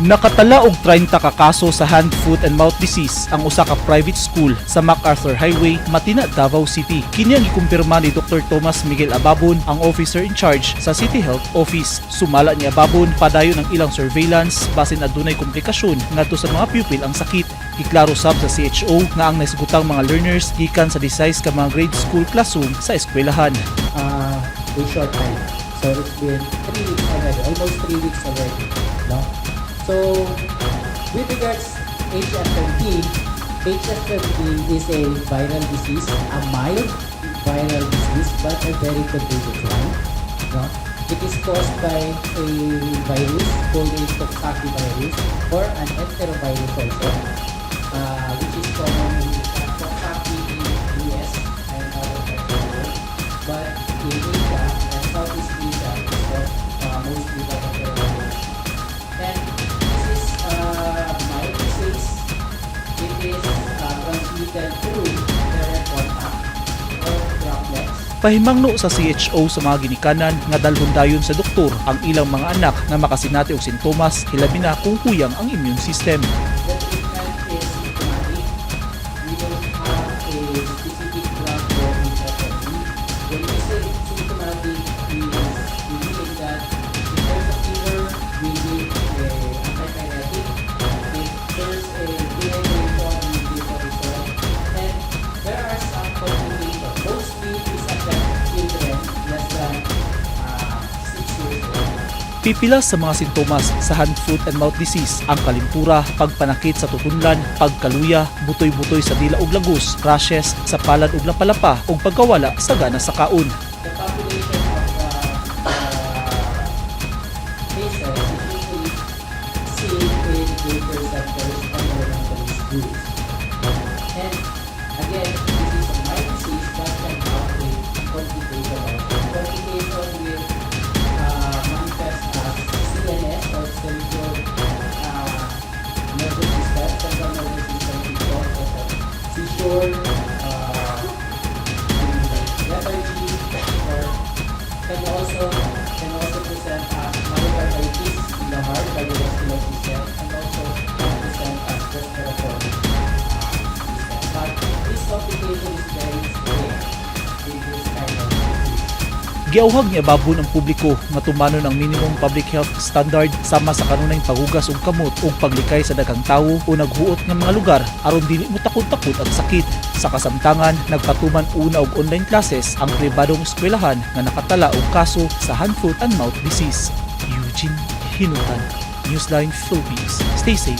Nakatala og 30 ka kaso sa hand, foot and mouth disease ang usa ka private school sa MacArthur Highway, Matina, Davao City. Kini ang gikumpirma ni Dr. Thomas Miguel Ababon, ang officer in charge sa City Health Office. Sumala ni Ababon padayon ang ilang surveillance basin adunay komplikasyon ngadto sa mga pupil ang sakit. Giklaro sab sa CHO nga ang naisgutang mga learners gikan sa 16 ka mga grade school classroom sa eskwelahan. In short time. So it's been 3 weeks already, almost 3 weeks already. No? So with regards HFMD, HFMD is a viral disease, a mild viral disease, but a very contagious one. No? It is caused by a virus called a Coxsackie virus or an enterovirus also, which is common in Coxsackie in US and other parts of the world. But in Asia and Southeast Asia, it's caused mostly by enterovirus. And this is mild disease. It is transmitted through direct contact or droplets. Pahimangno sa CHO sa mga ginikanan nga dalhon dayon sa doktor ang ilang mga anak nga makasinati og sintomas hilabi na kung huyang ang immune system. The treatment is symptomatic. We don't have a specific drug for HFMD. When we say symptomatic, we mean that if there's a fever, we need an antipyretic. If there's a dehydration, we need cortisone. And there are some complications. Mostly is affect children less than 6 years old. Pipila sa mga sintomas sa hand, foot and mouth disease ang kalimtura, pagpanakit sa tutunlan, pagkaluya, butoy-butoy sa dila ug lagus, rashes sa palad ug lapalapa ug pagkawala sa gana sa kaon. The population of cases is usually seen in greater centers and elementary schools. And again, this is a mild disease that can have a complication with manifest as CNS or cerebral nervous system, central nervous system control, such as seizure, lethargy, or can also present as myocarditis in the heart, cardiovascular system, and also can present as respiratory system. But this complication is very rare in this kind of disease. Giauhag ni Ababon ang publiko nga tumanon ang minimum public health standard sama sa kanunay paghugas og kamot ug paglikay sa daghang tawo o naghuot nga mga lugar aron dili mo takot-takot ang sakit. Sa kasamtangan, nagpatuman una og online classes ang pribadong eskwelahan nga nakatala og kaso sa hand, foot and mouth disease. Eugene Hinutan, Newsline Philippines. Stay safe.